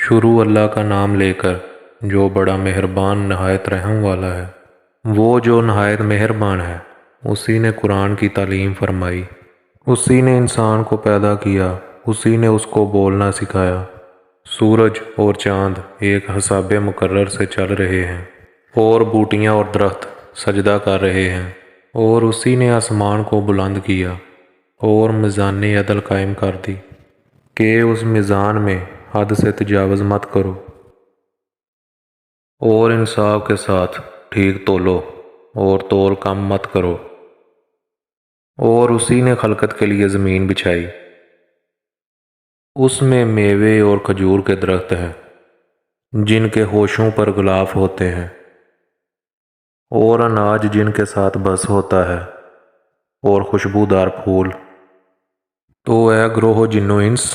शुरू अल्लाह का नाम लेकर जो बड़ा मेहरबान नहायत रहम वाला है। वो जो नहायत मेहरबान है, उसी ने कुरान की तालीम फरमाई। उसी ने इंसान को पैदा किया, उसी ने उसको बोलना सिखाया। सूरज और चाँद एक हिसाबे मुकर्रर से चल रहे हैं, और बूटियाँ और दरख्त सजदा कर रहे हैं। और उसी ने आसमान को बुलंद किया और मीज़ान अदल कायम कर दी कि उस मीज़ान में हद से तजावज़ मत करो, और इंसाफ के साथ ठीक तोलो और तोल कम मत करो। और उसी ने खलकत के लिए ज़मीन बिछाई, उसमें मेवे और खजूर के दरख्त हैं जिनके होशों पर गुलाफ होते हैं, और अनाज जिनके साथ बस होता है, और खुशबूदार फूल। तो ऐ ग्रोह जिन्नो इंस,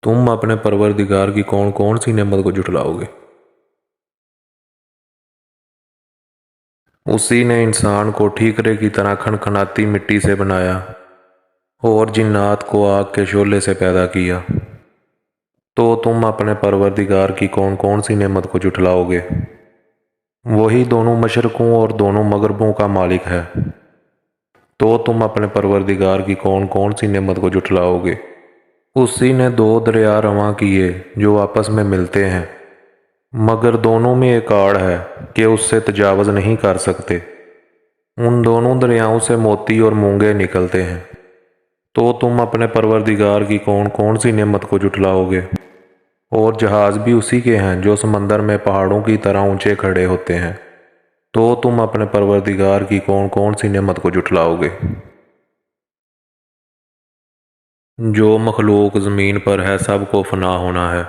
तुम अपने परवरदिगार की कौन कौन सी नेमत को जुटलाओगे। उसी ने इंसान को ठीकरे की तरह खनखनाती मिट्टी से बनाया और जिन्नात को आग के शोले से पैदा किया। तो तुम अपने परवरदिगार की कौन कौन सी नेमत को जुटलाओगे। वही दोनों मशरक़ों और दोनों मगरबों का मालिक है। तो तुम अपने परवरदिगार की कौन कौन सी नेमत को जुटलाओगे। उसी ने दो दरिया रवां किए जो आपस में मिलते हैं, मगर दोनों में एक आड़ है कि उससे तजावज़ नहीं कर सकते। उन दोनों दरियाओं से मोती और मूंगे निकलते हैं। तो तुम अपने परवरदिगार की कौन कौन सी नेमत को जुटलाओगे। और जहाज़ भी उसी के हैं जो समंदर में पहाड़ों की तरह ऊंचे खड़े होते हैं। तो तुम अपने परवरदिगार की कौन कौन सी नेमत को जुटलाओगे। जो मखलूक ज़मीन पर है सब को फना होना है,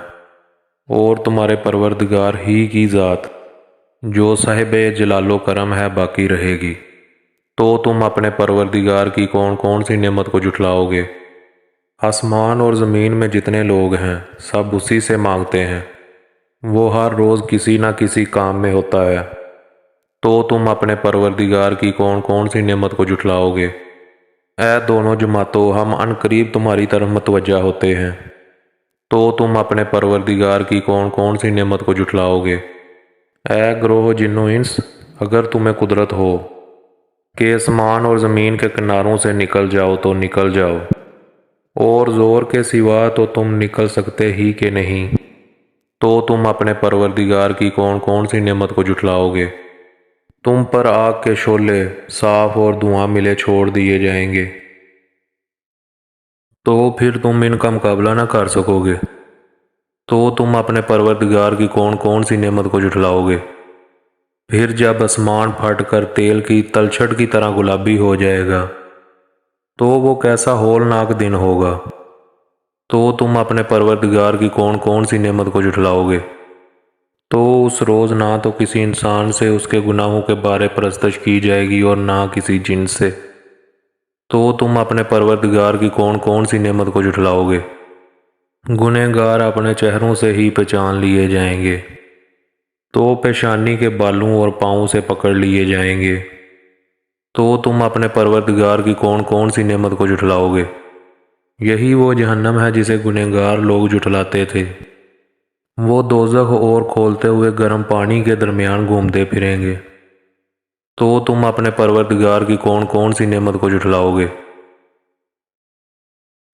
और तुम्हारे परवरदिगार ही की ज़ात जो साहिब जलालो करम है बाकी रहेगी। तो तुम अपने परवरदिगार की कौन कौन सी नेमत को जुटलाओगे। आसमान और ज़मीन में जितने लोग हैं सब उसी से मांगते हैं, वो हर रोज़ किसी न किसी काम में होता है। तो तुम अपने परवरदिगार की कौन कौन सी नेमत को जुटलाओगे। ऐ दोनों जमातों, हम अनकरीब तुम्हारी तरफ मतवज्जा होते हैं। तो तुम अपने परवरदिगार की कौन कौन सी नेमत को जुटलाओगे। ऐ ग्रोह जिन्नो इंस, अगर तुम्हें कुदरत हो कि आसमान और ज़मीन के किनारों से निकल जाओ तो निकल जाओ, और ज़ोर के सिवा तो तुम निकल सकते ही कि नहीं। तो तुम अपने परवरदिगार की कौन कौन सी नेमत को जुटलाओगे। तुम पर आग के शोले साफ और धुआं मिले छोड़ दिए जाएंगे, तो फिर तुम इनका मुकाबला न कर सकोगे। तो तुम अपने परवरदिगार की कौन कौन सी नेमत को जुटलाओगे। फिर जब आसमान फट कर तेल की तलछट की तरह गुलाबी हो जाएगा, तो वो कैसा होलनाक दिन होगा। तो तुम अपने परवरदिगार की कौन कौन सी नेमत को जुटलाओगे। तो उस रोज़ ना तो किसी इंसान से उसके गुनाहों के बारे परस्तश की जाएगी और ना किसी जिन से। तो तुम अपने परवरदिगार की कौन कौन सी नेमत को जुटलाओगे। गुनहगार अपने चेहरों से ही पहचान लिए जाएंगे, तो पेशानी के बालों और पाँवों से पकड़ लिए जाएंगे। तो तुम अपने परवरदिगार की कौन कौन सी नेमत को जुटलाओगे। यही वो जहन्नम है जिसे गुनहगार लोग जुटलाते थे। वो दोज़ख और खोलते हुए गर्म पानी के दरमियान घूमते फिरेंगे। तो तुम अपने परवरदिगार की कौन कौन सी नेमत को जुटलाओगे।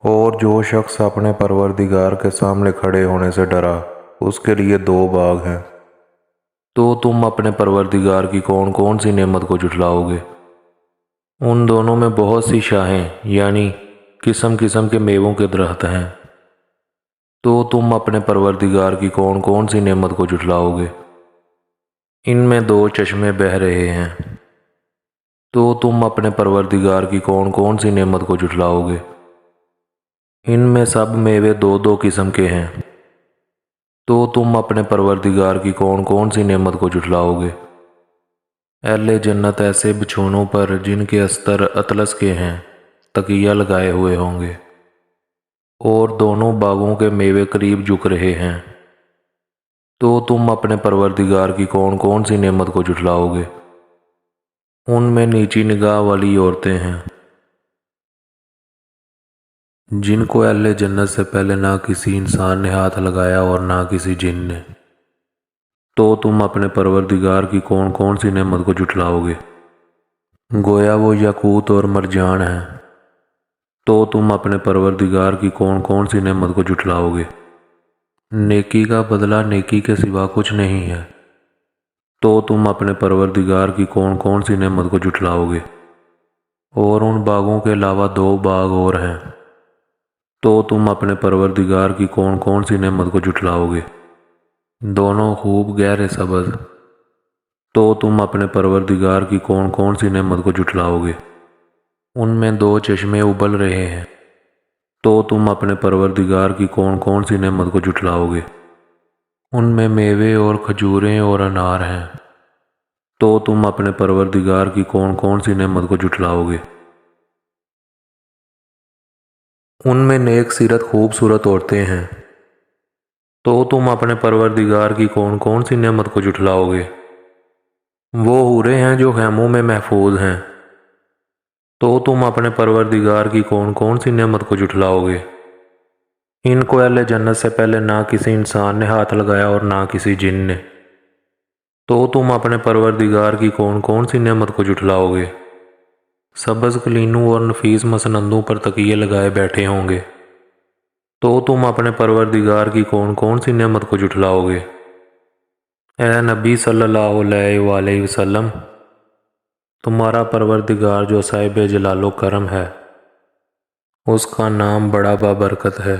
और जो शख्स अपने परवरदिगार के सामने खड़े होने से डरा, उसके लिए दो बाग हैं। तो तुम अपने परवरदिगार की कौन कौन सी नेमत को जुटलाओगे। उन दोनों में बहुत सी शाहें यानी किस्म किस्म के मेवों के दरख्त हैं। तो तुम अपने परवरदिगार की कौन कौन सी नेमत को जुटलाओगे। इनमें दो चश्मे बह रहे हैं। तो तुम अपने परवरदिगार की कौन कौन सी नेमत को जुटलाओगे। इनमें सब मेवे दो दो किस्म के हैं। तो तुम अपने परवरदिगार की कौन कौन सी नेमत को जुटलाओगे। अहले जन्नत ऐसे बिछोनों पर जिनके अस्तर अतलस के हैं तकिया लगाए हुए होंगे, और दोनों बागों के मेवे करीब झुक रहे हैं। तो तुम अपने परवरदिगार की कौन कौन सी नेमत को जुटलाओगे। उनमें नीची निगाह वाली औरतें हैं। جن کو اہل جنت سے پہلے نہ کسی انسان نے ہاتھ لگایا اور نہ کسی جن نے، تو تم اپنے پروردگار کی کون کون سی نعمت کو جھٹلاؤ گے؟ گویا وہ یاقوت اور مرجان ہیں، تو تم اپنے پروردگار کی کون کون سی نعمت کو جھٹلاؤ گے؟ نیکی کا بدلہ نیکی کے سوا کچھ نہیں ہے، تو تم اپنے پروردگار کی کون کون سی نعمت کو جھٹلاؤ گے؟ اور ان باغوں کے علاوہ 2 باغ اور ہیں، تو تم اپنے پروردگار کی کون کون سی نعمت کو جھٹلاؤ گے؟ دونوں خوب گہرے سبز، تو تم اپنے پروردگار کی کون کون سی نعمت کو جھٹلاؤ گے؟ ان میں 2 چشمے ابل رہے ہیں، تو تم اپنے پروردگار کی کون کون سی نعمت کو جھٹلاؤ گے؟ ان میں میوے اور کھجوریں اور انار ہیں، تو تم اپنے پروردگار کی کون کون سی نعمت کو جھٹلاؤ گے؟ ان میں نیک سیرت خوبصورت عورتیں ہیں، تو تم اپنے پروردگار کی کون کون سی نعمت کو جھٹلاؤ گے؟ وہ حوریں ہیں جو خیموں میں محفوظ ہیں، تو تم اپنے پروردگار کی کون کون سی نعمت کو جھٹلاؤ گے؟ ان کو اہل جنت سے پہلے نہ کسی انسان نے ہاتھ لگایا اور نہ کسی جن نے، تو تم اپنے پروردگار کی کون کون سی نعمت کو جھٹلاؤ گے؟ سبز قلینوں اور نفیس مسندوں پر تکیے لگائے بیٹھے ہوں گے، تو تم اپنے پروردگار کی کون کون سی نعمت کو جھٹلاؤ گے؟ اے نبی صلی اللہ علیہ وآلہ وسلم، تمہارا پروردگار جو صاحب جلال و کرم ہے، اس کا نام بڑا بابرکت ہے۔